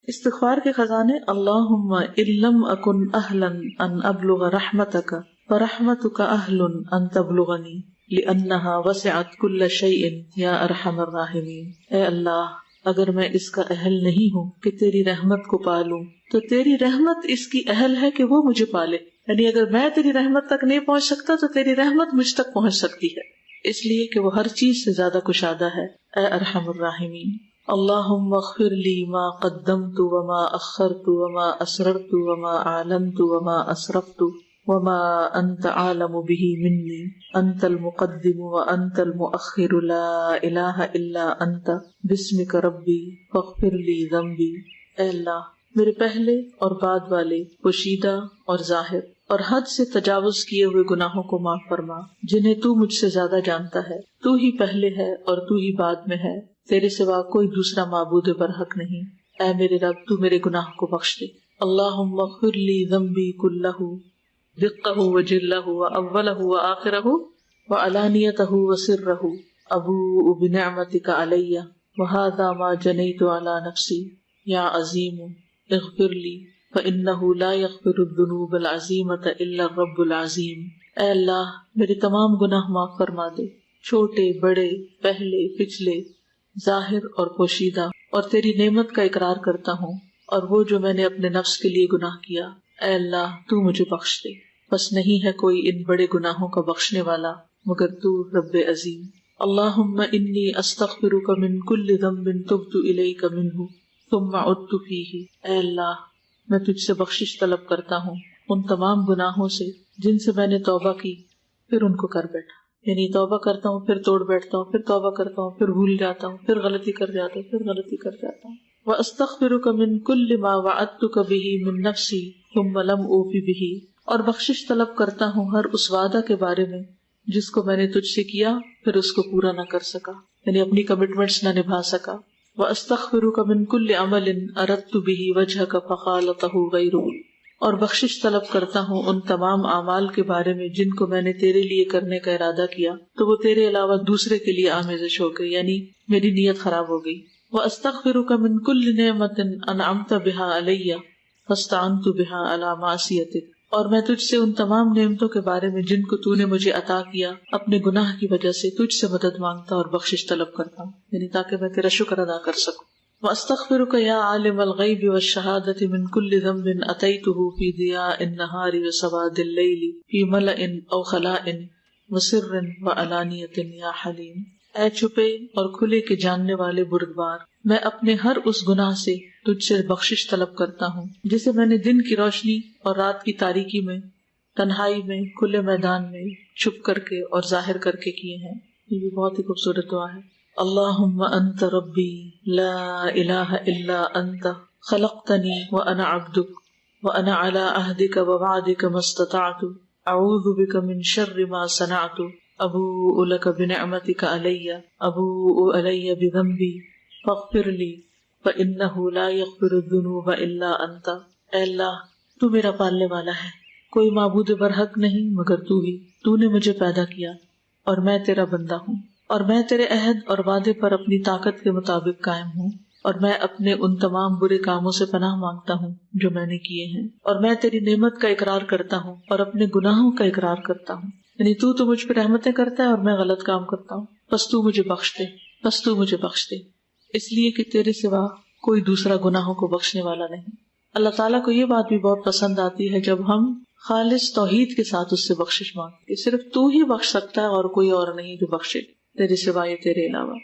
استغفار کے خزانے: اللہم ان اکن اہلا ان ابلغ رحمتک فرحمتک اہل ان تبلغنی لانہا وسعت کل شیء یا ارحم الراحمین۔ اے اللہ، اگر میں اس کا اہل نہیں ہوں کہ تیری رحمت کو پالوں تو تیری رحمت اس کی اہل ہے کہ وہ مجھے پالے، یعنی اگر میں تیری رحمت تک نہیں پہنچ سکتا تو تیری رحمت مجھ تک پہنچ سکتی ہے، اس لیے کہ وہ ہر چیز سے زیادہ کشادہ ہے۔ اے ارحم الراحمین، اللہم اغفر لی ما قدمت وما اخرت وما اسررت وما اعلنت وما اسرفت وما انت عالم به منی، انت المقدم وانت المؤخر لا الہ الا انت بسمک ربی فاغفر لی ذنبی۔ اے اللہ، میرے پہلے اور بعد والے، پوشیدہ اور ظاہر اور حد سے تجاوز کیے ہوئے گناہوں کو معاف فرما، جنہیں تو مجھ سے زیادہ جانتا ہے۔ تو ہی پہلے ہے اور تو ہی بعد میں ہے، تیرے سوا کوئی دوسرا معبود برحق نہیں۔ اے میرے رب، تو میرے گناہ کو بخش دے۔ اللہم اغفر لی ذنبی کلہ دقہ وجلہ واولہ وآخرہ وعلانیتہ وسرہ، ابوء بنعمتک علی وہذا ما جنیت علی نفسی، یا عظیم اغفر لی فإنہ لا یغفر الذنوب العظیمۃ الا الرب العظیم۔ اے اللہ، میرے تمام گناہ معاف فرما دے، چھوٹے بڑے، پہلے پچھلے، ظاہر اور پوشیدہ، اور تیری نعمت کا اقرار کرتا ہوں اور وہ جو میں نے اپنے نفس کے لیے گناہ کیا۔ اے اللہ، تو مجھے بخش دے، بس نہیں ہے کوئی ان بڑے گناہوں کا بخشنے والا مگر تو رب عظیم۔ اللہم انی استغفرک من کل ذنب تبت الیک منہ ثم عدت فیہ۔ اے اللہ، میں تجھ سے بخشش طلب کرتا ہوں ان تمام گناہوں سے جن سے میں نے توبہ کی پھر ان کو کر بیٹھا، یعنی توبہ کرتا ہوں پھر توڑ بیٹھتا ہوں، پھر توبہ کرتا ہوں پھر بھول جاتا ہوں، پھر غلطی کر جاتا ہوں، پھر غلطی کر جاتا ہوں۔ وَأَسْتَغْفِرُكَ مِن كُلِّ مَا وَعَدتُّكَ بِهِ مِن نَفْسِي ثُمَّ لَمْ أُوفِ بِهِ، اور بخشش طلب کرتا ہوں ہر اس وعدہ کے بارے میں جس کو میں نے تجھ سے کیا پھر اس کو پورا نہ کر سکا، یعنی اپنی کمٹمنٹس نہ نبھا سکا۔ وَأَسْتَغْفِرُكَ مِن كُلِّ عَمَلٍ أَرَدتُّ بِهِ وَجْهَكَ فَخَالَطَهُ غَيْرُهُ، اور بخشش طلب کرتا ہوں ان تمام اعمال کے بارے میں جن کو میں نے تیرے لیے کرنے کا ارادہ کیا تو وہ تیرے علاوہ دوسرے کے لیے آمیزش ہو گئی، یعنی میری نیت خراب ہو گئی۔ وَأَسْتَغْفِرُكَ مِن كُلِّ نِعْمَةٍ أَنْعَمْتَ بِهَا عَلَيَّ فَاسْتَعَنْتُ بِهَا عَلَى مَعْصِيَتِكَ، اور میں تجھ سے ان تمام نعمتوں کے بارے میں جن کو تو نے مجھے عطا کیا اپنے گناہ کی وجہ سے تجھ سے مدد مانگتا اور بخشش طلب کرتا ہوں، یعنی تاکہ میں تیرا شکر ادا کر سکوں۔ وَأَسْتَغْفِرُكَ يَا عَالِمَ الْغَيْبِ وَالشَّهَادَةِ مِن كُلِّ ذَنبٍ أَتَيْتُهُ فِي ضِيَاءِ النَّهَارِ وَسَوَادِ اللَّيْلِ فِي مَلَإٍ أَوْ خَلَاءٍ وَسِرٍّ وَعَلَانِيَةٍ يَا حَلِيمُ۔ اے چھپے اور کھلے کے جاننے والے بردبار، میں اپنے ہر اس گناہ سے تجھ سے بخشش طلب کرتا ہوں جسے میں نے دن کی روشنی اور رات کی تاریکی میں، تنہائی میں، کھلے میدان میں، چھپ کر کے اور ظاہر کر کے کیے ہیں۔ یہ بھی بہت ہی خوبصورت دعا ہے۔ اللہم انت ربی لا الہ الا انت خلقتنی وانا عبدک وانا علی عہدک ووعدک ما استطعت اعوذ بک من شر ما صنعت ابوء لک بنعمتک علی ابوء علی بذنبی فاغفر لی فانہ لا یغفر الذنوب الا انت۔ اے اللہ، تو میرا پالنے والا ہے، کوئی معبود برحق نہیں مگر تو ہی، تو نے مجھے پیدا کیا اور میں تیرا بندہ ہوں، اور میں تیرے عہد اور وعدے پر اپنی طاقت کے مطابق قائم ہوں، اور میں اپنے ان تمام برے کاموں سے پناہ مانگتا ہوں جو میں نے کیے ہیں، اور میں تیری نعمت کا اقرار کرتا ہوں اور اپنے گناہوں کا اقرار کرتا ہوں، یعنی تو مجھ پہ رحمتیں کرتا ہے اور میں غلط کام کرتا ہوں، بس تو مجھے بخش دے، بس تو مجھے بخش دے، اس لیے کہ تیرے سوا کوئی دوسرا گناہوں کو بخشنے والا نہیں۔ اللہ تعالیٰ کو یہ بات بھی بہت پسند آتی ہے جب ہم خالص توحید کے ساتھ اس سے بخشش مانگتے، صرف تو ہی بخش سکتا ہے اور کوئی اور نہیں جو بخشے تیرے سوائے، تیرے علاوہ۔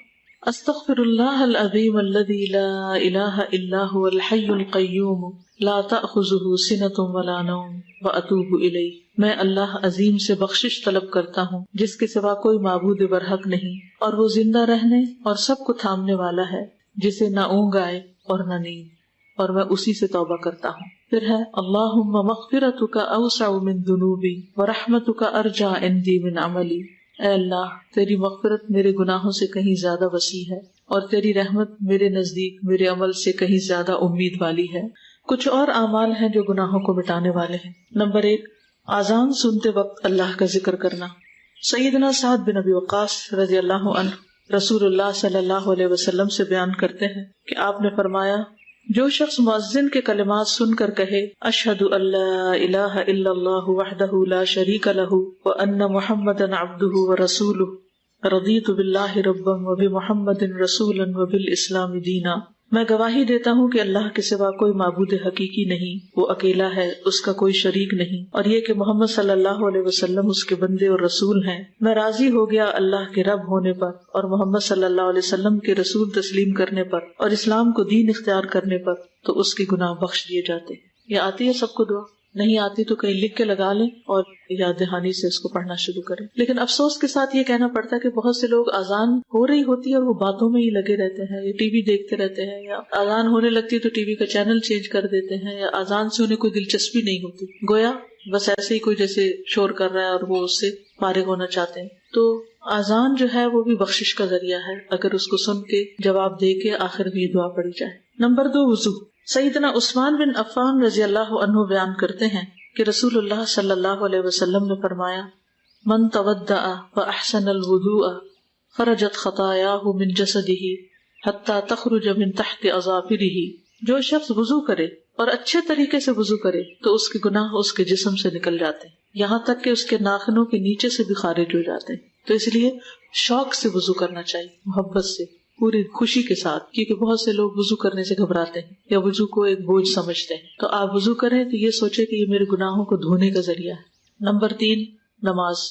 استغفر اللہ العظیم الذی لا الہ الا هو الحی القیوم لا تأخذہ سنۃ ولا نوم واتوب الیہ۔ میں اللہ عظیم سے بخشش طلب کرتا ہوں جس کے سوا کوئی معبود برحق نہیں، اور وہ زندہ رہنے اور سب کو تھامنے والا ہے، جسے نہ اونگ آئے اور نہ نیند، اور میں اسی سے توبہ کرتا ہوں۔ پھر ہے اللہم مغفرتک اوسع من ذنوبی ورحمتک ارجع عندی من عملی۔ اے اللہ، تیری مغفرت میرے گناہوں سے کہیں زیادہ وسیع ہے اور تیری رحمت میرے نزدیک میرے عمل سے کہیں زیادہ امید والی ہے۔ کچھ اور اعمال ہیں جو گناہوں کو مٹانے والے ہیں۔ نمبر 1، اذان سنتے وقت اللہ کا ذکر کرنا۔ سیدنا سعد بن ابی وقاص رضی اللہ عنہ رسول اللہ صلی اللہ علیہ وسلم سے بیان کرتے ہیں کہ آپ نے فرمایا، جو شخص مؤذن کے کلمات سن کر کہے اشہد ان لا الہ الا اللہ وحدہ لا شریک لہ وان محمدا عبدہ ورسولہ رضیت باللہ ربا وبمحمد رسولا وبالاسلام دینا، میں گواہی دیتا ہوں کہ اللہ کے سوا کوئی معبود حقیقی نہیں، وہ اکیلا ہے، اس کا کوئی شریک نہیں، اور یہ کہ محمد صلی اللہ علیہ وسلم اس کے بندے اور رسول ہیں۔ میں راضی ہو گیا اللہ کے رب ہونے پر اور محمد صلی اللہ علیہ وسلم کے رسول تسلیم کرنے پر اور اسلام کو دین اختیار کرنے پر، تو اس کے گناہ بخش دیے جاتے ہیں۔ یہ آتی ہے سب کو دعا؟ نہیں آتی تو کہیں لکھ کے لگا لیں اور یاد دہانی سے اس کو پڑھنا شروع کریں۔ لیکن افسوس کے ساتھ یہ کہنا پڑتا ہے کہ بہت سے لوگ اذان ہو رہی ہوتی ہے اور وہ باتوں میں ہی لگے رہتے ہیں، یا ٹی وی دیکھتے رہتے ہیں، یا اذان ہونے لگتی ہے تو ٹی وی کا چینل چینج کر دیتے ہیں، یا اذان سے انہیں کوئی دلچسپی نہیں ہوتی، گویا بس ایسے ہی کوئی جیسے شور کر رہا ہے اور وہ اس سے فارغ ہونا چاہتے ہیں۔ تو اذان جو ہے وہ بھی بخشش کا ذریعہ ہے، اگر اس کو سن کے جواب دے کے آخر میں یہ دعا پڑھی جائے۔ نمبر 2، وضو۔ سیدنا عثمان بن عفان رضی اللہ عنہ بیان کرتے ہیں کہ رسول اللہ صلی اللہ علیہ وسلم نے فرمایا، من تودع فاحسن الوضوء خرجت خطاياه من جسده حتى تخرج من تحت اظافره، جو شخص وضو کرے اور اچھے طریقے سے وضو کرے تو اس کے گناہ اس کے جسم سے نکل جاتے ہیں، یہاں تک کہ اس کے ناخنوں کے نیچے سے بھی خارج ہو جاتے ہیں۔ تو اس لیے شوق سے وضو کرنا چاہیے، محبت سے، پوری خوشی کے ساتھ، کیونکہ بہت سے لوگ وضو کرنے سے گھبراتے ہیں یا وضو کو ایک بوجھ سمجھتے ہیں۔ تو آپ وضو کریں تو یہ سوچیں کہ یہ میرے گناہوں کو دھونے کا ذریعہ ہے۔ نمبر 3، نماز۔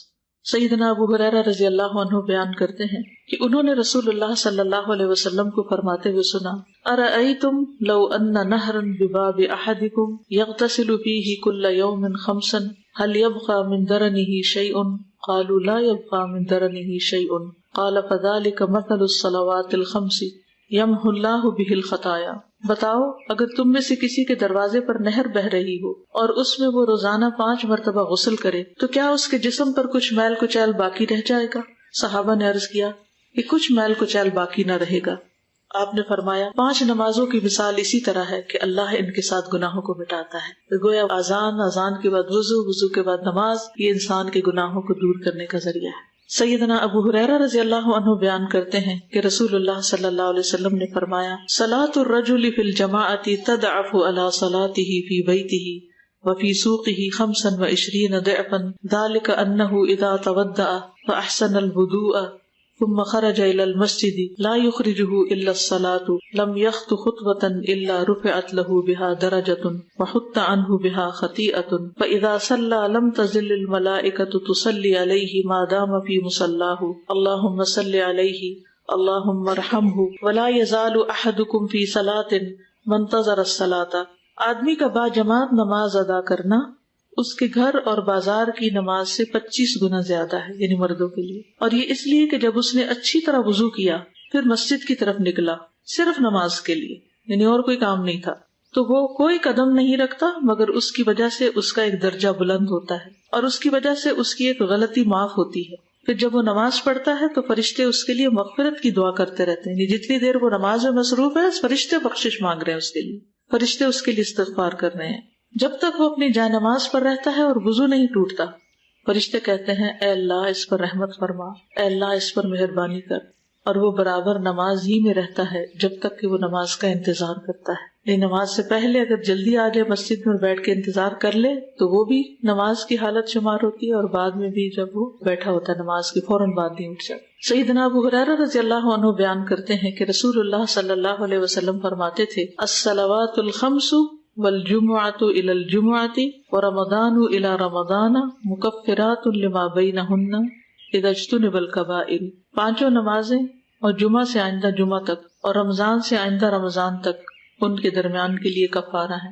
سیدنا ابو ہریرہ رضی اللہ عنہ بیان کرتے ہیں کہ انہوں نے رسول اللہ صلی اللہ علیہ وسلم کو فرماتے ہوئے سنا، ارأیتم لو ان نہرا بباب احدکم یغتسل فیہ کل یوم 5 هل يبقى من درنه شیء؟ قالوا لا يبقى من درنه شیء قال فذلك مثل الصلوات الخمس یمحو اللہ بہ الخطایا۔ بتاؤ، اگر تم میں سے کسی کے دروازے پر نہر بہہ رہی ہو اور اس میں وہ روزانہ 5 مرتبہ غسل کرے تو کیا اس کے جسم پر کچھ میل کچیل باقی رہ جائے گا؟ صحابہ نے عرض کیا کہ کچھ میل کچیل باقی نہ رہے گا۔ آپ نے فرمایا 5 نمازوں کی مثال اسی طرح ہے کہ اللہ ان کے ساتھ گناہوں کو مٹاتا ہے۔ گویا اذان کے بعد وضو، وضو کے بعد نماز، یہ انسان کے گناہوں کو دور کرنے کا ذریعہ ہے۔ سیدنا ابو ہریرہ رضی اللہ عنہ بیان کرتے ہیں کہ رسول اللہ صلی اللہ علیہ وسلم نے فرمایا، صلاۃ الرجل فی الجماعۃ تضعف علی صلاته فی بیتہ وفی سوقہ 25 ضعفا ذلک انہ اذا تودع فاحسن الوضوء ثم خرج الى المسجد لا يخرجه الا الصلاة لم يخط خطوة الا رفعت له بها درجة وحط عنه بها خطيئة فاذا صلى لم تزل الملائكة تصلي عليه ما دام في مصلاه اللهم صل عليه اللهم ارحمه ولا يزال احدكم في صلاة منتظر الصلاة۔ آدمی کا باجماعت نماز ادا کرنا اس کے گھر اور بازار کی نماز سے 25 گنا زیادہ ہے، یعنی مردوں کے لیے، اور یہ اس لیے کہ جب اس نے اچھی طرح وضو کیا پھر مسجد کی طرف نکلا صرف نماز کے لیے، یعنی اور کوئی کام نہیں تھا، تو وہ کوئی قدم نہیں رکھتا مگر اس کی وجہ سے اس کا ایک درجہ بلند ہوتا ہے اور اس کی وجہ سے اس کی ایک غلطی معاف ہوتی ہے۔ پھر جب وہ نماز پڑھتا ہے تو فرشتے اس کے لیے مغفرت کی دعا کرتے رہتے ہیں، یعنی جتنی دیر وہ نماز میں مصروف ہے فرشتے بخشش مانگ رہے ہیں اس کے لیے، فرشتے اس کے لیے استغفار کر رہے ہیں۔ جب تک وہ اپنی جائے نماز پر رہتا ہے اور وضو نہیں ٹوٹتا، فرشتے کہتے ہیں اے اللہ اس پر رحمت فرما، اے اللہ اس پر مہربانی کر، اور وہ برابر نماز ہی میں رہتا ہے جب تک کہ وہ نماز کا انتظار کرتا ہے۔ یہ نماز سے پہلے اگر جلدی آ جائے مسجد میں بیٹھ کے انتظار کر لے تو وہ بھی نماز کی حالت شمار ہوتی ہے، اور بعد میں بھی جب وہ بیٹھا ہوتا ہے نماز کے فوراً بعد نہیں اٹھ جاتا۔ سیدنا ابو ہریرہ رضی اللہ عنہ بیان کرتے ہیں کہ رسول اللہ صلی اللہ علیہ وسلم فرماتے تھے، الصلوات الخمس والجمعۃ الی الجمعۃ ورمضان الی رمضان مکفرات لما بینہن اذا اجتنب الکبائر۔ 5 نمازیں اور جمعہ سے آئندہ جمعہ تک اور رمضان سے آئندہ رمضان تک ان کے درمیان کے لیے کفارہ ہے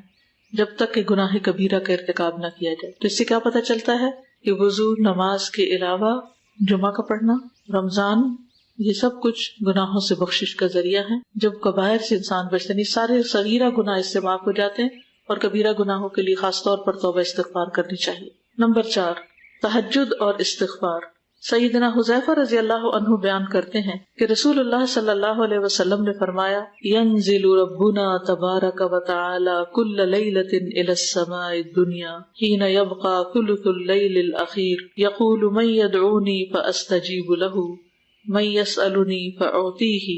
جب تک کہ گناہ کبیرہ کا ارتکاب نہ کیا جائے۔ تو اس سے کیا پتہ چلتا ہے کہ وضو، نماز کے علاوہ جمعہ کا پڑھنا، رمضان، یہ سب کچھ گناہوں سے بخشش کا ذریعہ ہے۔ جب کبائر سے انسان بچتا نہیں، سارے صغیرہ گناہ اس سے معاف ہو جاتے ہیں، اور کبیرہ گناہوں کے لیے خاص طور پر توبہ استغفار کرنی چاہیے۔ نمبر 4، تہجد اور استغفار۔ سیدنا حذیفہ رضی اللہ عنہ بیان کرتے ہیں کہ رسول اللہ صلی اللہ علیہ وسلم نے فرمایا، ینزل ربنا تبارک وتعالی کل لیلۃ الی السماء الدنیا حین یبقى ثلث اللیل الاخیر یقول من یدعونی فاستجیب له من یسألنی فاعطیہ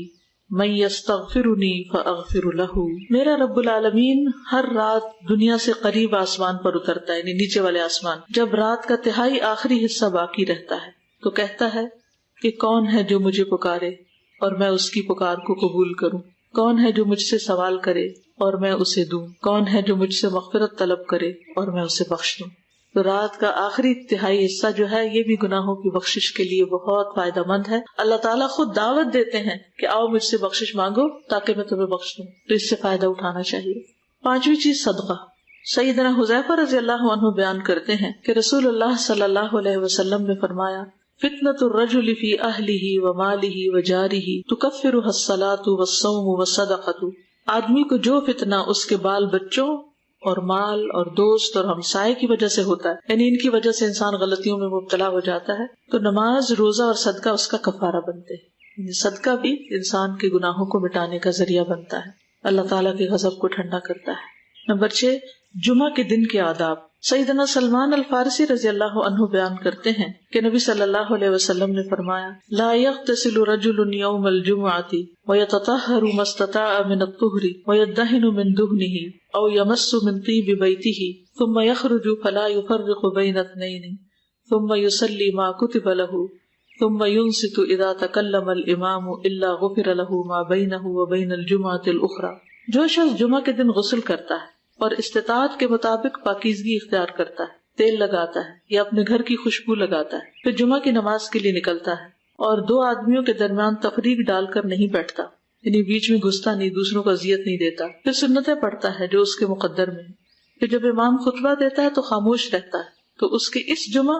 من یستغفرنی فاغفر لہ، میرا رب العالمین ہر رات دنیا سے قریب آسمان پر اترتا ہے، یعنی نیچے والے آسمان، جب رات کا تہائی آخری حصہ باقی رہتا ہے تو کہتا ہے کہ کون ہے جو مجھے پکارے اور میں اس کی پکار کو قبول کروں، کون ہے جو مجھ سے سوال کرے اور میں اسے دوں، کون ہے جو مجھ سے مغفرت طلب کرے اور میں اسے بخش دوں۔ تو رات کا آخری تہائی حصہ جو ہے یہ بھی گناہوں کی بخشش کے لیے بہت فائدہ مند ہے۔ اللہ تعالیٰ خود دعوت دیتے ہیں کہ آؤ مجھ سے بخشش مانگو تاکہ میں تمہیں بخش دوں، تو اس سے فائدہ اٹھانا چاہیے۔ پانچویں چیز صدقہ۔ سیدنا حذیفہ رضی اللہ عنہ بیان کرتے ہیں کہ رسول اللہ صلی اللہ علیہ وسلم نے فرمایا، فتنة الرجل فی اہلہ ومالہ وجارہ تکفرها الصلاۃ والصوم والصدقۃ، آدمی کو جو فتنہ اس کے بال بچوں اور مال اور دوست اور ہمسائے کی وجہ سے ہوتا ہے، یعنی ان کی وجہ سے انسان غلطیوں میں مبتلا ہو جاتا ہے، تو نماز، روزہ اور صدقہ اس کا کفارہ بنتے ہیں۔ یعنی صدقہ بھی انسان کے گناہوں کو مٹانے کا ذریعہ بنتا ہے، اللہ تعالیٰ کے غضب کو ٹھنڈا کرتا ہے۔ نمبر 6، جمعہ کے دن کے آداب۔ سیدنا سلمان الفارسی رضی اللہ عنہ بیان کرتے ہیں کہ نبی صلی اللہ علیہ وسلم نے فرمایا، لا يغتسل رجل يوم الجمعة ويتطهر ما استطاع من الطهر ويدهن من دهنه او يمس من طيب بيته ثم يخرج فلا يفرق بين اثنين ثم يصلي ما كتب له ثم ينصت اذا تكلم الامام الا غفر له ما بينه وبين الجمعة الاخرى۔ جو شخص جمعہ کے دن غسل کرتا ہے اور استطاعت کے مطابق پاکیزگی اختیار کرتا ہے، تیل لگاتا ہے یا اپنے گھر کی خوشبو لگاتا ہے، پھر جمعہ کی نماز کے لیے نکلتا ہے اور دو آدمیوں کے درمیان تفریق ڈال کر نہیں بیٹھتا، یعنی بیچ میں گھستا نہیں، دوسروں کو اذیت نہیں دیتا، پھر سنتیں پڑھتا ہے جو اس کے مقدر میں، پھر جب امام خطبہ دیتا ہے تو خاموش رہتا ہے، تو اس کے اس جمعہ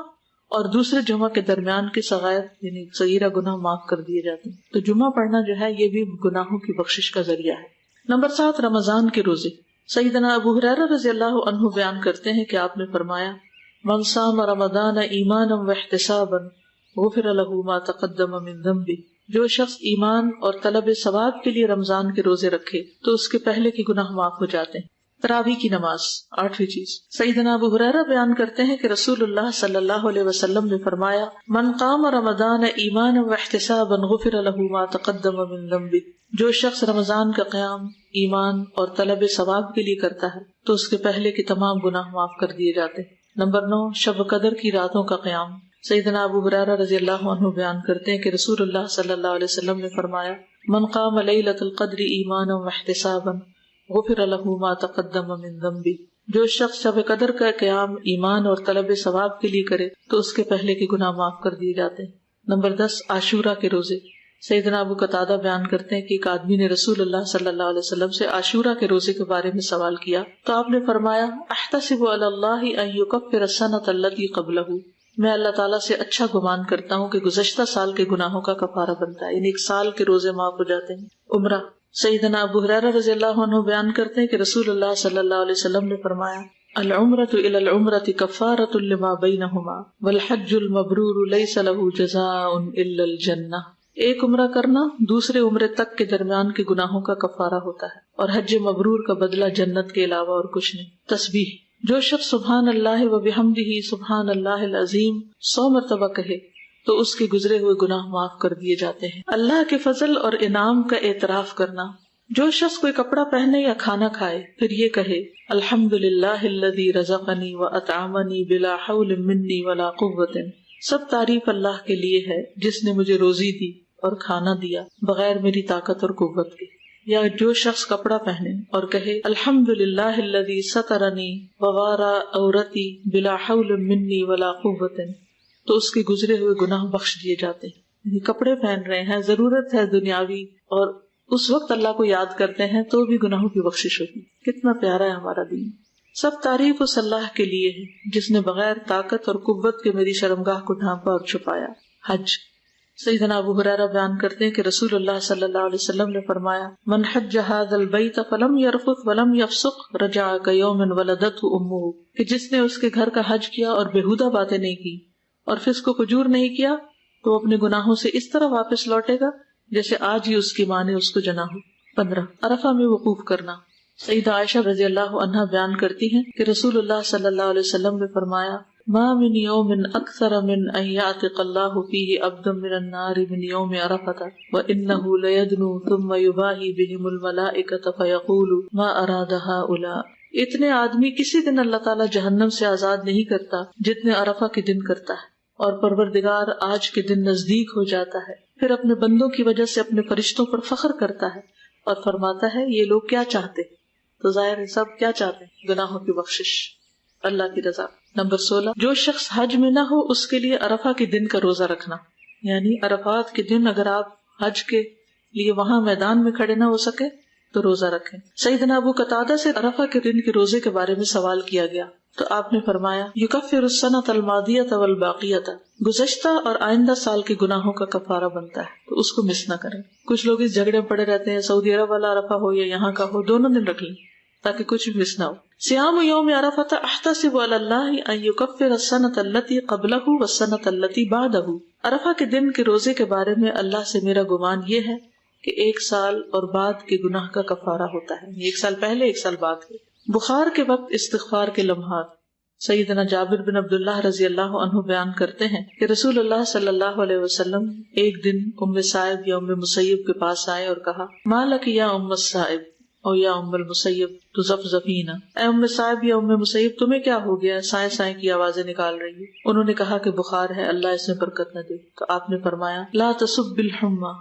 اور دوسرے جمعہ کے درمیان کے صغائر یعنی صغیرہ گناہ معاف کر دیے جاتے ہیں۔ تو جمعہ پڑھنا جو ہے یہ بھی گناہوں کی بخشش کا ذریعہ ہے۔ نمبر 7، رمضان کے روزے۔ سیدنا ابو ہریرہ رضی اللہ عنہ بیان کرتے ہیں کہ آپ نے فرمایا، من صام رمضان ایمانا واحتسابا غفر له ما تقدم من ذنبه، جو شخص ایمان اور طلب ثواب کے لیے رمضان کے روزے رکھے تو اس کے پہلے کے گناہ معاف ہو جاتے ہیں۔ تراویح کی نماز، 8ویں چیز۔ سیدنا ابو ہریرہ بیان کرتے ہیں کہ رسول اللہ صلی اللہ علیہ وسلم نے فرمایا، من قام رمضان ایمانا واحتسابا غفر له ما تقدم من ذنبه، جو شخص رمضان کا قیام ایمان اور طلب ثواب کے لیے کرتا ہے تو اس کے پہلے کے تمام گناہ معاف کر دیے جاتے ہیں۔ نمبر 9، شب قدر کی راتوں کا قیام۔ سیدنا ابو ہریرہ رضی اللہ عنہ بیان کرتے ہیں کہ رسول اللہ صلی اللہ علیہ وسلم نے فرمایا، من قام لیلۃ القدر ایمانا واحتسابا غفر له ما تقدم من ذنبه، جو شخص شب قدر کا قیام ایمان اور طلب ثواب کے لیے کرے تو اس کے پہلے کے گناہ معاف کر دیے جاتے ہیں۔ نمبر 10، عاشورہ کے روزے۔ سیدنا ابو قتادہ بیان کرتے ہیں کہ ایک آدمی نے رسول اللہ صلی اللہ علیہ وسلم سے عاشورہ کے روزے کے بارے میں سوال کیا تو آپ نے فرمایا، احتسب علی اللہ ان یکفر السنۃ التی قبلہ، میں اللہ تعالیٰ سے اچھا گمان کرتا ہوں کہ گزشتہ سال کے گناہوں کا کفارہ بنتا ہے، یعنی ایک سال کے روزے معاف ہو جاتے ہیں۔ عمرہ۔ سیدنا ابو ہریرہ رضی اللہ عنہ بیان کرتے ہیں کہ رسول اللہ صلی اللہ علیہ وسلم نے فرمایا، العمرۃ الی العمرۃ کفارۃ لما بینہما والحج المبرور لیس لہ جزاء الا الجنہ، ایک عمرہ کرنا دوسرے عمرے تک کے درمیان کے گناہوں کا کفارہ ہوتا ہے اور حج مبرور کا بدلہ جنت کے علاوہ اور کچھ نہیں۔ تسبیح۔ جو شخص سبحان اللہ و بحمدہ سبحان اللہ العظیم 100 مرتبہ کہے تو اس کے گزرے ہوئے گناہ معاف کر دیے جاتے ہیں۔ اللہ کے فضل اور انعام کا اعتراف کرنا۔ جو شخص کوئی کپڑا پہنے یا کھانا کھائے پھر یہ کہے، الحمدللہ الذی رزقنی واطعمنی بلا حول منی ولا قوت، سب تعریف اللہ کے لیے ہے جس نے مجھے روزی دی اور کھانا دیا بغیر میری طاقت اور قوت کے۔ یا جو شخص کپڑا پہنے اور کہے، الحمدللہ الذی سترنی ووارا عورتی بلا حول منی ولا قوت، تو اس کے گزرے ہوئے گناہ بخش دیے جاتے ہیں۔ کپڑے پہن رہے ہیں، ضرورت ہے دنیاوی، اور اس وقت اللہ کو یاد کرتے ہیں تو بھی گناہوں کی بخشش ہوتی۔ کتنا پیارا ہے ہمارا دین۔ سب تعریف اس اللہ کے لیے ہے جس نے بغیر طاقت اور قوت کے میری شرمگاہ کو ڈھانپا اور چھپایا۔ حج۔ سیدنا ابو ہریرہ بیان کرتے ہیں کہ رسول اللہ صلی اللہ علیہ وسلم نے فرمایا، من حج ھذا البیت فلم یرفث ولم یفسق رجع کیوم ولدته امہ، کہ جس نے اس کے گھر کا حج کیا اور بےہودہ باتیں نہیں کی اور فسق و فجور نہیں کیا تو وہ اپنے گناہوں سے اس طرح واپس لوٹے گا جیسے آج ہی اس کی ماں نے اس کو جنا ہو۔ 15، عرفہ میں وقوف کرنا۔ سیدہ عائشہ رضی اللہ عنہا بیان کرتی ہیں کہ رسول اللہ صلی اللہ علیہ وسلم نے فرمایا، ما من يوم أكثر من أن يعتق الله فيه عبدا من النار من يوم عرفة وإنه ليدنو ثم يباهي بهم الملائكة فيقول ما أراد هؤلاء. اتنے آدمی کسی دن اللہ تعالیٰ جہنم سے آزاد نہیں کرتا جتنے عرفہ کے دن کرتا ہے، اور پروردگار آج کے دن نزدیک ہو جاتا ہے، پھر اپنے بندوں کی وجہ سے اپنے فرشتوں پر فخر کرتا ہے اور فرماتا ہے یہ لوگ کیا چاہتے ہیں؟ تو ظاہر ہے سب کیا چاہتے ہیں؟ گناہوں کی بخشش، اللہ کی رضا۔ نمبر 16، جو شخص حج میں نہ ہو اس کے لیے عرفہ کے دن کا روزہ رکھنا، یعنی عرفات کے دن اگر آپ حج کے لیے وہاں میدان میں کھڑے نہ ہو سکے تو روزہ رکھیں۔ سیدنا ابو قتادہ سے عرفہ کے دن کے روزے کے بارے میں سوال کیا گیا تو آپ نے فرمایا یکفر السنۃ الماضیۃ والباقیۃ، گزشتہ اور آئندہ سال کے گناہوں کا کفارہ بنتا ہے، تو اس کو مس نہ کریں۔ کچھ لوگ اس جھگڑے میں پڑے رہتے ہیں سعودی عرب والا عرفہ ہو یا یہاں کا ہو، دونوں دن رکھ لیں تاکہ کچھ بھی مس نہ ہو۔ صیام یوم عرفہ احتسب علی اللہ ان یکفر السنۃ التی قبلہ والسنۃ التی بعدہ، عرفہ کے دن کے روزے کے بارے میں اللہ سے میرا گمان یہ ہے کہ ایک سال اور بعد کے گناہ کا کفارہ ہوتا ہے، ایک سال پہلے ایک سال بعد کے۔ بخار کے وقت استغفار کے لمحات، سیدنا جابر بن عبداللہ رضی اللہ عنہ بیان کرتے ہیں کہ رسول اللہ صلی اللہ علیہ وسلم ایک دن ام سائب یا ام مسیب کے پاس آئے اور کہا ما لک یا ام السائب او یا ام المسیب تزفزفین، اے ام سائب یا ام مسیب تمہیں کیا ہو گیا، سائیں سائیں کی آوازیں نکال رہی ہے۔ انہوں نے کہا کہ بخار ہے، اللہ اس میں برکت نہ دے۔ تو آپ نے فرمایا لا تسب الحمى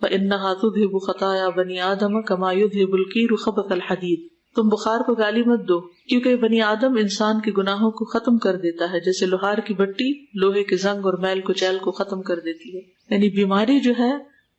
فإنها تذهب خطايا بني آدم كما يذهب القير خبث الحديد، تم بخار کو گالی مت دو کیونکہ بنی آدم انسان کے گناہوں کو ختم کر دیتا ہے جیسے لوہار کی بٹی لوہے کے زنگ اور میل کچیل کو ختم کر دیتی ہے۔ یعنی بیماری جو ہے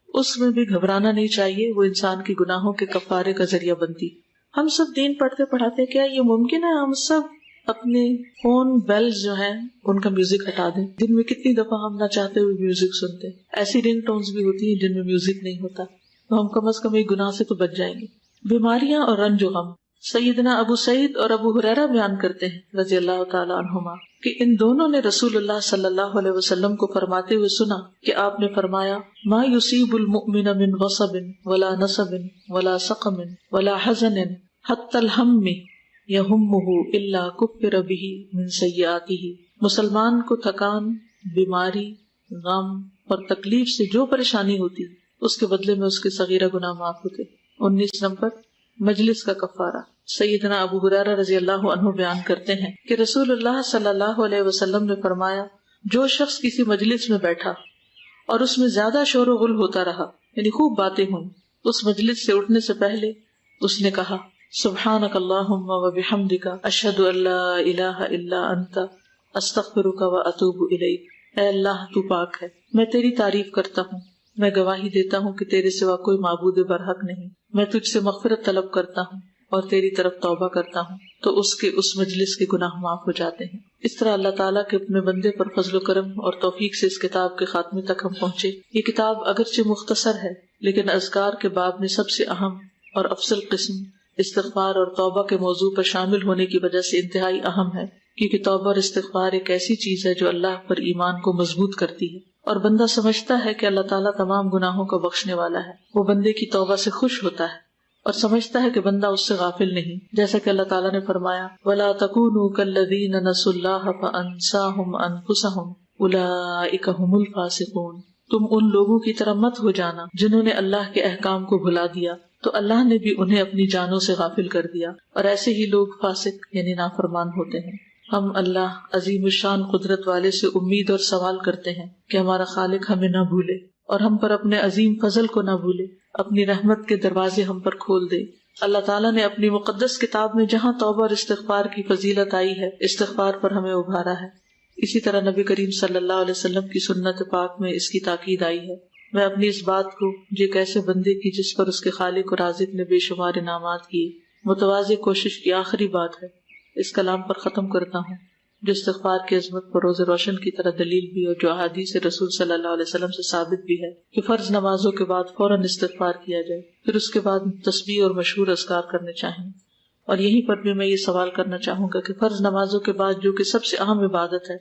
اس میں بھی گھبرانا نہیں چاہیے، وہ انسان کے گناہوں کے کفارے کا ذریعہ بنتی۔ ہم سب دین پڑھتے پڑھاتے کیا یہ ممکن ہے ہم سب اپنے فون بیلز جو ہیں ان کا میوزک ہٹا دیں؟ دن میں کتنی دفعہ ہم نہ چاہتے ہوئے میوزک سنتے ہیں، ایسی رنگ ٹونز بھی ہوتی ہیں جن میں میوزک نہیں ہوتا، تو ہم کم از کم ایک گناہ سے تو بچ جائیں گے۔ بیماریاں اور رنج و غم، سیدنا ابو سعید اور ابو ہریرہ بیان کرتے ہیں رضی اللہ تعالی عنہما کہ ان دونوں نے رسول اللہ صلی اللہ علیہ وسلم کو فرماتے ہوئے سنا کہ آپ نے فرمایا ما یصیب المؤمن من غصب ولا نصب ولا سقم ولا حزن حتی الہم یہمہ الا کفر بہ من سیئاتہ، مسلمان کو تھکان، بیماری، غم اور تکلیف سے جو پریشانی ہوتی اس کے بدلے میں اس کے صغیرہ گناہ معاف ہوتے۔ 19 نمبر، مجلس کا کفارہ۔ سیدنا ابو ہریرہ رضی اللہ عنہ بیان کرتے ہیں کہ رسول اللہ صلی اللہ علیہ وسلم نے فرمایا جو شخص کسی مجلس میں بیٹھا اور اس میں زیادہ شور و غل ہوتا رہا، یعنی خوب باتیں ہوں، اس مجلس سے اٹھنے سے پہلے اس نے کہا سبحانک اللہم و بحمدک اشہد ان لا الہ الا انت استغفرک و اتوب الیک، اے اللہ تو پاک ہے، میں تیری تعریف کرتا ہوں، میں گواہی دیتا ہوں کہ تیرے سوا کوئی معبود برحق نہیں، میں تجھ سے مغفرت طلب کرتا ہوں اور تیری طرف توبہ کرتا ہوں، تو اس مجلس کے گناہ معاف ہو جاتے ہیں۔ اس طرح اللہ تعالیٰ کے اپنے بندے پر فضل و کرم اور توفیق سے اس کتاب کے خاتمے تک ہم پہنچے۔ یہ کتاب اگرچہ مختصر ہے لیکن اذکار کے باب میں سب سے اہم اور افضل قسم استغفار اور توبہ کے موضوع پر شامل ہونے کی وجہ سے انتہائی اہم ہے، کیونکہ توبہ اور استغفار ایک ایسی چیز ہے جو اللہ پر ایمان کو مضبوط کرتی ہے، اور بندہ سمجھتا ہے کہ اللہ تعالیٰ تمام گناہوں کو بخشنے والا ہے، وہ بندے کی توبہ سے خوش ہوتا ہے اور سمجھتا ہے کہ بندہ اس سے غافل نہیں، جیسا کہ اللہ تعالیٰ نے فرمایا وَلَا تَكُونُوا كَالَّذِينَ نَسُوا اللَّهَ فَأَنسَاهُمْ أَنفُسَهُمْ أُولَئِكَ هُمُ الْفَاسِقُونَ، تم ان لوگوں کی طرح مت ہو جانا جنہوں نے اللہ کے احکام کو بھلا دیا تو اللہ نے بھی انہیں اپنی جانوں سے غافل کر دیا، اور ایسے ہی لوگ فاسق یعنی نافرمان ہوتے ہیں۔ ہم اللہ عظیم الشان قدرت والے سے امید اور سوال کرتے ہیں کہ ہمارا خالق ہمیں نہ بھولے اور ہم پر اپنے عظیم فضل کو نہ بھولے، اپنی رحمت کے دروازے ہم پر کھول دے۔ اللہ تعالیٰ نے اپنی مقدس کتاب میں جہاں توبہ اور استغفار کی فضیلت آئی ہے، استغفار پر ہمیں ابھارا ہے، اسی طرح نبی کریم صلی اللہ علیہ وسلم کی سنت پاک میں اس کی تاکید آئی ہے۔ میں اپنی اس بات کو جو ایک ایسے بندے کی جس پر اس کے خالق اور رازق نے بے شمار انعامات کیے متواضع کوشش کی آخری بات ہے، اس کلام پر ختم کرتا ہوں جو استغفار کی عظمت پر روز روشن کی طرح دلیل بھی اور جو احادیث رسول صلی اللہ علیہ وسلم سے ثابت بھی ہے کہ فرض نمازوں کے بعد فوراً استغفار کیا جائے، پھر اس کے بعد تسبیح اور مشہور اذکار کرنے چاہیے۔ اور یہیں پر بھی میں یہ سوال کرنا چاہوں گا کہ فرض نمازوں کے بعد جو کہ سب سے اہم عبادت ہے،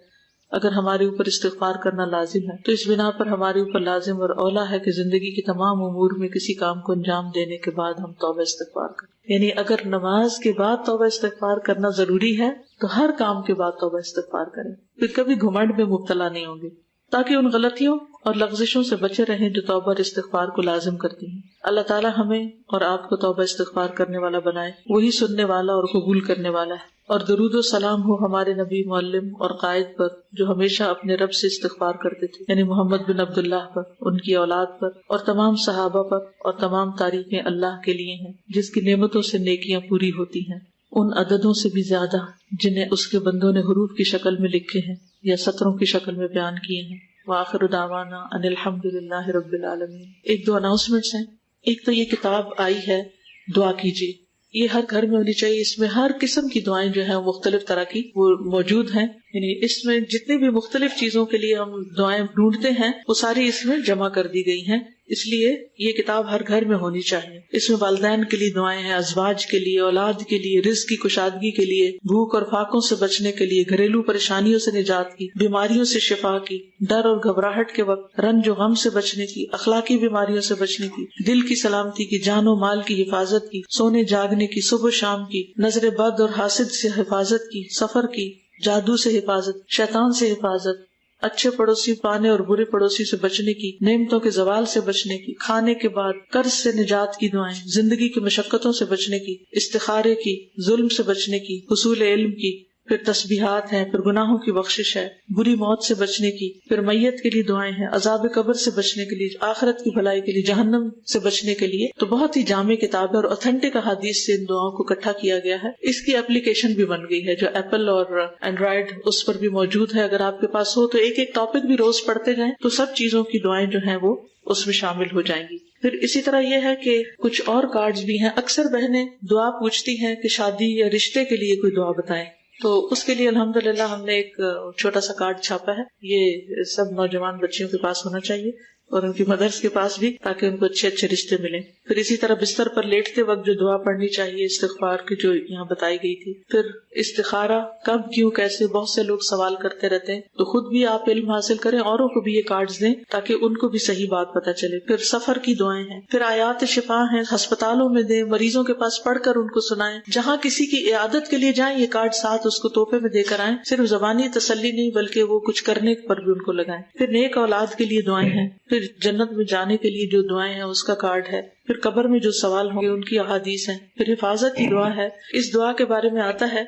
اگر ہمارے اوپر استغفار کرنا لازم ہے تو اس بنا پر ہمارے اوپر لازم اور اولا ہے کہ زندگی کی تمام امور میں کسی کام کو انجام دینے کے بعد ہم توبہ استغفار کریں۔ یعنی اگر نماز کے بعد توبہ استغفار کرنا ضروری ہے تو ہر کام کے بعد توبہ استغفار کریں، پھر کبھی گھمنڈ میں مبتلا نہیں ہوں گے، تاکہ ان غلطیوں اور لغزشوں سے بچے رہیں جو توبہ اور استغفار کو لازم کرتی ہیں۔ اللہ تعالیٰ ہمیں اور آپ کو توبہ استغفار کرنے والا بنائے، وہی سننے والا اور قبول کرنے والا ہے۔ اور درود و سلام ہو ہمارے نبی، معلم اور قائد پر، جو ہمیشہ اپنے رب سے استغفار کرتے تھے، یعنی محمد بن عبداللہ پر، ان کی اولاد پر، اور تمام صحابہ پر، اور تمام تعریفیں اللہ کے لیے ہیں جس کی نعمتوں سے نیکیاں پوری ہوتی ہیں، ان عددوں سے بھی زیادہ جنہیں اس کے بندوں نے حروف کی شکل میں لکھے ہیں یا سطروں کی شکل میں بیان کیے ہیں۔ وآخر دعوانا ان الحمد للہ رب العالمین۔ ایک دو اناؤنسمنٹس ہیں۔ ایک تو یہ کتاب آئی ہے دعا کیجیے، یہ ہر گھر میں ہونی چاہیے۔ اس میں ہر قسم کی دعائیں جو ہیں مختلف طرح کی وہ موجود ہیں، یعنی اس میں جتنی بھی مختلف چیزوں کے لیے ہم دعائیں ڈھونڈتے ہیں وہ ساری اس میں جمع کر دی گئی ہیں، اس لیے یہ کتاب ہر گھر میں ہونی چاہیے۔ اس میں والدین کے لیے دعائیں ہیں، ازواج کے لیے، اولاد کے لیے، رزق کی کشادگی کے لیے، بھوک اور فاقوں سے بچنے کے لیے، گھریلو پریشانیوں سے نجات کی، بیماریوں سے شفا کی، ڈر اور گھبراہٹ کے وقت رنج و غم سے بچنے کی، اخلاقی بیماریوں سے بچنے کی، دل کی سلامتی کی، جان و مال کی حفاظت کی، سونے جاگنے کی، صبح و شام کی، نظر بد اور حاسد سے حفاظت کی، سفر کی، جادو سے حفاظت، شیطان سے حفاظت، اچھے پڑوسی پانے اور برے پڑوسی سے بچنے کی، نعمتوں کے زوال سے بچنے کی، کھانے کے بعد قرض سے نجات کی دعائیں، زندگی کی مشقتوں سے بچنے کی، استخارے کی، ظلم سے بچنے کی، حصول علم کی، پھر تسبیحات ہیں، پھر گناہوں کی بخشش ہے، بری موت سے بچنے کی، پھر میت کے لیے دعائیں ہیں، عذاب قبر سے بچنے کے لیے، آخرت کی بھلائی کے لیے، جہنم سے بچنے کے لیے۔ تو بہت ہی جامع کتاب ہے اور اوتھینٹک احادیث سے ان دعاؤں کو اکٹھا کیا گیا ہے۔ اس کی اپلیکیشن بھی بن گئی ہے جو ایپل اور اینڈرائڈ اس پر بھی موجود ہے، اگر آپ کے پاس ہو تو ایک ایک ٹاپک بھی روز پڑھتے جائیں تو سب چیزوں کی دعائیں جو ہیں وہ اس میں شامل ہو جائیں گی۔ پھر اسی طرح یہ ہے کہ کچھ اور کارڈز بھی ہیں، اکثر بہنیں دعا پوچھتی ہیں کہ شادی یا رشتے کے لیے کوئی دعا بتائیں، تو اس کے لیے الحمدللہ ہم نے ایک چھوٹا سا کارڈ چھاپا ہے، یہ سب نوجوان بچیوں کے پاس ہونا چاہیے اور ان کی مدرس کے پاس بھی، تاکہ ان کو اچھے اچھے رشتے ملیں۔ پھر اسی طرح بستر پر لیٹتے وقت جو دعا پڑھنی چاہیے استغفار کی جو یہاں بتائی گئی تھی۔ پھر استخارہ کب، کیوں، کیسے، بہت سے لوگ سوال کرتے رہتے ہیں، تو خود بھی آپ علم حاصل کریں، اوروں کو بھی یہ کارڈز دیں تاکہ ان کو بھی صحیح بات پتہ چلے۔ پھر سفر کی دعائیں ہیں، پھر آیات شفا ہیں، ہسپتالوں میں دیں، مریضوں کے پاس پڑھ کر ان کو سنائیں، جہاں کسی کی عیادت کے لیے جائیں یہ کارڈ ساتھ اس کو تحفے میں دے کر آئیں، صرف زبانی تسلی نہیں بلکہ وہ کچھ کرنے پر بھی ان کو لگائیں۔ پھر نیک اولاد کے لیے دعائیں ہیں، پھر جنت میں جانے کے لیے جو دعائیں ہیں اس کا کارڈ ہے، پھر قبر میں جو سوال ہوں گے ان کی احادیث ہیں، پھر حفاظت کی دعا ہے۔ اس دعا کے بارے میں آتا ہے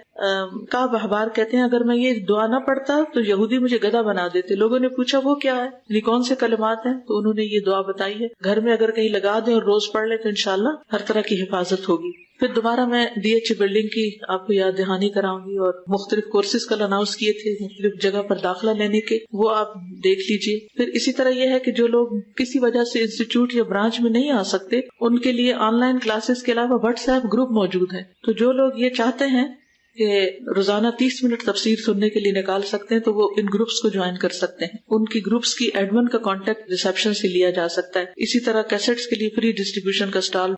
کعب احبار کہتے ہیں اگر میں یہ دعا نہ پڑھتا تو یہودی مجھے گدھا بنا دیتے۔ لوگوں نے پوچھا وہ کیا ہے، یعنی کون سے کلمات ہیں، تو انہوں نے یہ دعا بتائی ہے، گھر میں اگر کہیں لگا دیں اور روز پڑھ لیں تو انشاءاللہ ہر طرح کی حفاظت ہوگی۔ پھر دوبارہ میں ڈی ایچ بلڈنگ کی آپ کو یاد دہانی کراؤں گی، اور مختلف کورسز کل اناؤنس کیے تھے مختلف جگہ پر داخلہ لینے کے، وہ آپ دیکھ لیجئے۔ پھر اسی طرح یہ ہے کہ جو لوگ کسی وجہ سے انسٹیٹیوٹ یا برانچ میں نہیں آ سکتے ان کے لیے آن لائن کلاسز کے علاوہ واٹس ایپ گروپ موجود ہے، تو جو لوگ یہ چاہتے ہیں کہ روزانہ 30 منٹ تفسیر سننے کے لیے نکال سکتے ہیں تو وہ ان گروپس کو جوائن کر سکتے ہیں۔ ان کی گروپس کی ایڈمن کا کانٹیکٹ ریسیپشن سے لیا جا سکتا ہے۔ اسی طرح کیسٹس کے لیے فری ڈسٹریبیوشن کا اسٹال